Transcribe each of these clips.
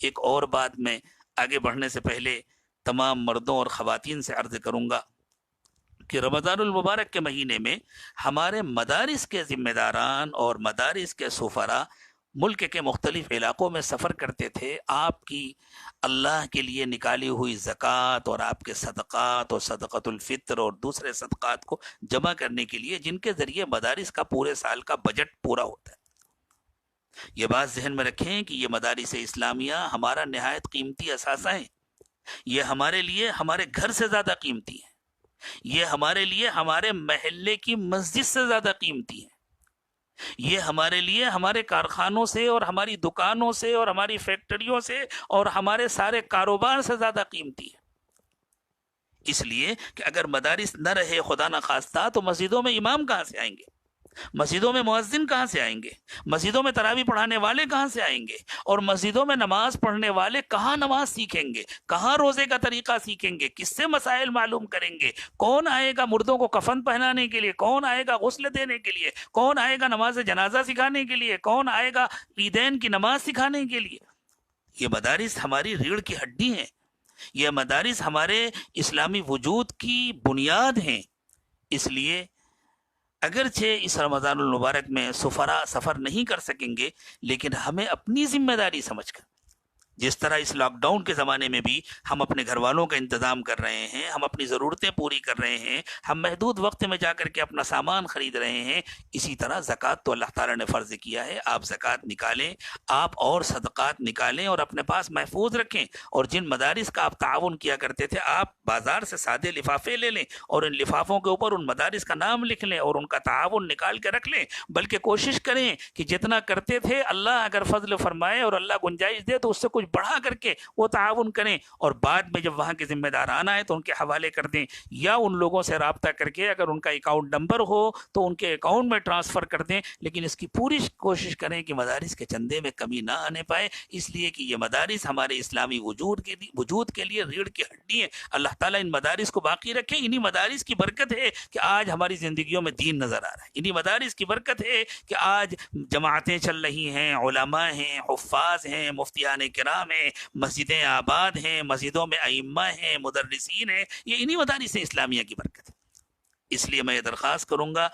ایک اور بات میں آگے بڑھنے سے پہلے تمام مردوں اور خواتین سے عرض کروں گا کہ رمضان المبارک کے مہینے میں ہمارے مدارس کے ذمہ داران اور مدارس کے سفراء ملک کے مختلف علاقوں میں سفر کرتے تھے، آپ کی اللہ کے لیے نکالی ہوئی زکوٰۃ اور آپ کے صدقات اور صدقۃ الفطر اور دوسرے صدقات کو جمع کرنے کے لیے، جن کے ذریعے مدارس کا پورے سال کا بجٹ پورا ہوتا ہے۔ یہ بات ذہن میں رکھیں کہ یہ مدارس اسلامیہ ہمارا نہایت قیمتی اثاثہ ہیں، یہ ہمارے لیے ہمارے گھر سے زیادہ قیمتی ہے، یہ ہمارے لیے ہمارے محلے کی مسجد سے زیادہ قیمتی ہے، یہ ہمارے لیے ہمارے کارخانوں سے اور ہماری دکانوں سے اور ہماری فیکٹریوں سے اور ہمارے سارے کاروبار سے زیادہ قیمتی ہے۔ اس لیے کہ اگر مدارس نہ رہے خدا نخواستہ تو مسجدوں میں امام کہاں سے آئیں گے، مسجدوں میں مؤذن کہاں سے آئیں گے، مسجدوں میں تراویح پڑھانے والے کہاں سے آئیں گے، اور مسجدوں میں نماز پڑھنے والے کہاں نماز سیکھیں گے، کہاں روزے کا طریقہ سیکھیں گے، کس سے مسائل معلوم کریں گے، کون آئے گا مردوں کو کفن پہنانے کے لیے، کون آئے گا غسل دینے کے لیے، کون آئے گا نماز جنازہ سکھانے کے لیے، کون آئے گا عیدین کی نماز سکھانے کے لیے۔ یہ مدارس ہماری ریڑھ کی ہڈی ہیں، یہ مدارس ہمارے اسلامی وجود کی بنیاد ہیں۔ اس لیے اگرچہ اس رمضان المبارک میں سفراء سفر نہیں کر سکیں گے، لیکن ہمیں اپنی ذمہ داری سمجھ کر، جس طرح اس لاک ڈاؤن کے زمانے میں بھی ہم اپنے گھر والوں کا انتظام کر رہے ہیں، ہم اپنی ضرورتیں پوری کر رہے ہیں، ہم محدود وقت میں جا کر کے اپنا سامان خرید رہے ہیں، اسی طرح زکوٰۃ تو اللہ تعالیٰ نے فرض کیا ہے، آپ زکوٰۃ نکالیں، آپ اور صدقات نکالیں اور اپنے پاس محفوظ رکھیں۔ اور جن مدارس کا آپ تعاون کیا کرتے تھے، آپ بازار سے سادے لفافے لے لیں اور ان لفافوں کے اوپر ان مدارس کا نام لکھ لیں اور ان کا تعاون نکال کے رکھ لیں، بلکہ کوشش کریں کہ جتنا کرتے تھے اللہ اگر فضل فرمائے اور اللہ گنجائش دے تو اس سے کچھ بڑھا کر کے وہ تعاون کریں، اور بعد میں جب وہاں کے ذمہ داران آئے تو ان کے حوالے کر دیں، یا ان لوگوں سے رابطہ کر کے اگر ان کا اکاؤنٹ نمبر ہو تو ان کے اکاؤنٹ میں ٹرانسفر کر دیں، لیکن اس کی پوری کوشش کریں کہ مدارس کے چندے میں کمی نہ آنے پائے، اس لیے کہ یہ مدارس ہمارے اسلامی وجود کے لیے ریڑھ کی ہڈی ہے۔ اللہ تعالیٰ ان مدارس کو باقی رکھے۔ انہی مدارس کی برکت ہے کہ آج ہماری زندگیوں میں دین نظر آ رہا ہے، انہی مدارس کی برکت ہے کہ آج جماعتیں چل رہی ہیں، علماء ہیں، حفاظ ہیں، مفتیان کرام ہیں، مسجدیں آباد ہیں، مسجدوں میں ائمہ ہیں، مدرسین ہیں، یہ انہی مدارس اسلامیہ کی برکت ہے۔ اس لیے میں یہ درخواست کروں گا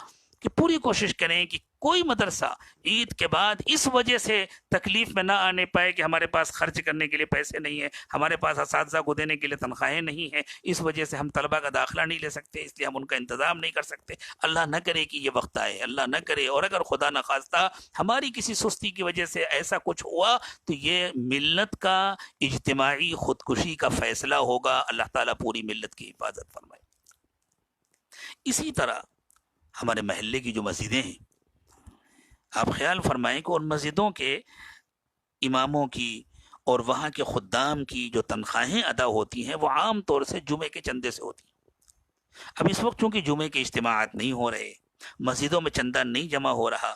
کہ پوری کوشش کریں کہ کوئی مدرسہ عید کے بعد اس وجہ سے تکلیف میں نہ آنے پائے کہ ہمارے پاس خرچ کرنے کے لیے پیسے نہیں ہیں، ہمارے پاس اساتذہ کو دینے کے لیے تنخواہیں نہیں ہیں، اس وجہ سے ہم طلبہ کا داخلہ نہیں لے سکتے، اس لیے ہم ان کا انتظام نہیں کر سکتے۔ اللہ نہ کرے کہ یہ وقت آئے، اللہ نہ کرے، اور اگر خدا نخواستہ ہماری کسی سستی کی وجہ سے ایسا کچھ ہوا تو یہ ملت کا اجتماعی خودکشی کا فیصلہ ہوگا۔ اللہ تعالیٰ پوری ملت کی حفاظت فرمائے۔ اسی طرح ہمارے محلے کی جو مسجدیں ہیں، آپ خیال فرمائیں کہ ان مسجدوں کے اماموں کی اور وہاں کے خدام کی جو تنخواہیں ادا ہوتی ہیں وہ عام طور سے جمعے کے چندے سے ہوتی ہیں۔ اب اس وقت چونکہ جمعے کے اجتماعات نہیں ہو رہے، مسجدوں میں چندہ نہیں جمع ہو رہا،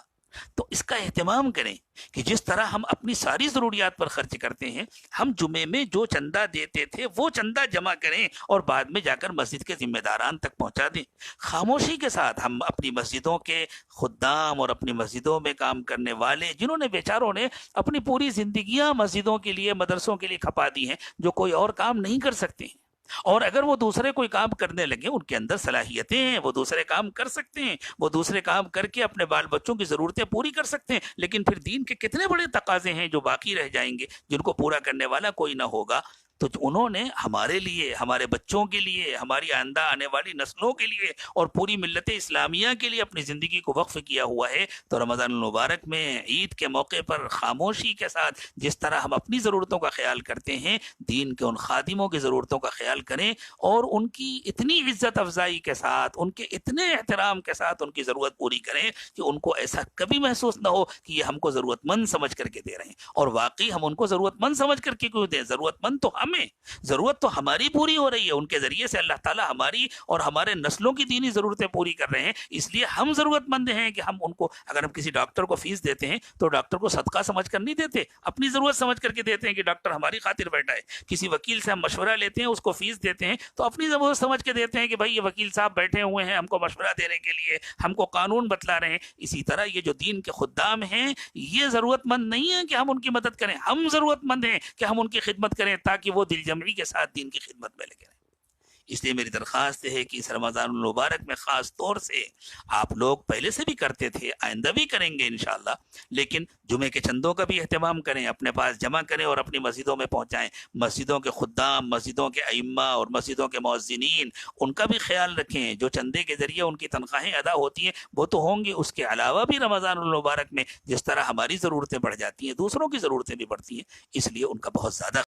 تو اس کا اہتمام کریں کہ جس طرح ہم اپنی ساری ضروریات پر خرچ کرتے ہیں، ہم جمعے میں جو چندہ دیتے تھے وہ چندہ جمع کریں اور بعد میں جا کر مسجد کے ذمہ داران تک پہنچا دیں۔ خاموشی کے ساتھ ہم اپنی مسجدوں کے خدام اور اپنی مسجدوں میں کام کرنے والے، جنہوں نے بیچاروں نے اپنی پوری زندگیاں مسجدوں کے لیے، مدرسوں کے لیے کھپا دی ہیں، جو کوئی اور کام نہیں کر سکتے ہیں، اور اگر وہ دوسرے کوئی کام کرنے لگے، ان کے اندر صلاحیتیں ہیں، وہ دوسرے کام کر سکتے ہیں، وہ دوسرے کام کر کے اپنے بال بچوں کی ضرورتیں پوری کر سکتے ہیں، لیکن پھر دین کے کتنے بڑے تقاضے ہیں جو باقی رہ جائیں گے، جن کو پورا کرنے والا کوئی نہ ہوگا۔ تو انہوں نے ہمارے لیے، ہمارے بچوں کے لیے، ہماری آئندہ آنے والی نسلوں کے لیے اور پوری ملت اسلامیہ کے لیے اپنی زندگی کو وقف کیا ہوا ہے۔ تو رمضان المبارک میں عید کے موقع پر خاموشی کے ساتھ جس طرح ہم اپنی ضرورتوں کا خیال کرتے ہیں، دین کے ان خادموں کی ضرورتوں کا خیال کریں اور ان کی اتنی عزت افزائی کے ساتھ، ان کے اتنے احترام کے ساتھ ان کی ضرورت پوری کریں کہ ان کو ایسا کبھی محسوس نہ ہو کہ یہ ہم کو ضرورت مند سمجھ کر کے دے رہے ہیں، اور واقعی ہم ان کو ضرورت مند سمجھ کر کے کیوں دیں؟ ضرورت مند تو ہم ہمیں، ضرورت تو ہماری پوری ہو رہی ہے، ان کے ذریعے سے اللہ تعالیٰ ہماری اور ہمارے نسلوں کی دینی ضرورتیں پوری کر رہے ہیں، اس لیے ہم ضرورت مند ہیں کہ ہم ان کو، اگر ہم کسی ڈاکٹر کو فیس دیتے ہیں تو ڈاکٹر کو صدقہ سمجھ کر نہیں دیتے، اپنی ضرورت سمجھ کر کے دیتے ہیں کہ ڈاکٹر ہماری خاطر بیٹھا ہے۔ کسی وکیل سے ہم مشورہ لیتے ہیں، اس کو فیس دیتے ہیں تو اپنی ضرورت سمجھ کے دیتے ہیں کہ بھائی یہ وکیل صاحب بیٹھے ہوئے ہیں ہم کو مشورہ دینے کے لیے، ہم کو قانون بتلا رہے ہیں۔ اسی طرح یہ جو دین کے خدام ہیں یہ ضرورت مند نہیں ہے کہ ہم ان کی مدد کریں، ہم ضرورت مند ہیں کہ ہم ان کی خدمت کریں تاکہ وہ دل جمعی کے ساتھ دین کی خدمت میں لگے رہیں۔ اس لیے میری درخواست ہے کہ اس رمضان المبارک میں خاص طور سے آپ لوگ پہلے سے بھی کرتے تھے، آئندہ بھی کریں گے انشاءاللہ، لیکن جمعے کے چندوں کا بھی اہتمام کریں، اپنے پاس جمع کریں اور اپنی مسجدوں میں پہنچائیں۔ مسجدوں کے خدام، مسجدوں کے ائمہ اور مسجدوں کے مؤذنین، ان کا بھی خیال رکھیں، جو چندے کے ذریعے ان کی تنخواہیں ادا ہوتی ہیں وہ تو ہوں گی، اس کے علاوہ بھی رمضان المبارک میں جس طرح ہماری ضرورتیں بڑھ جاتی ہیں دوسروں کی ضرورتیں بھی بڑھتی ہیں، اس لیے ان کا بہت زیادہ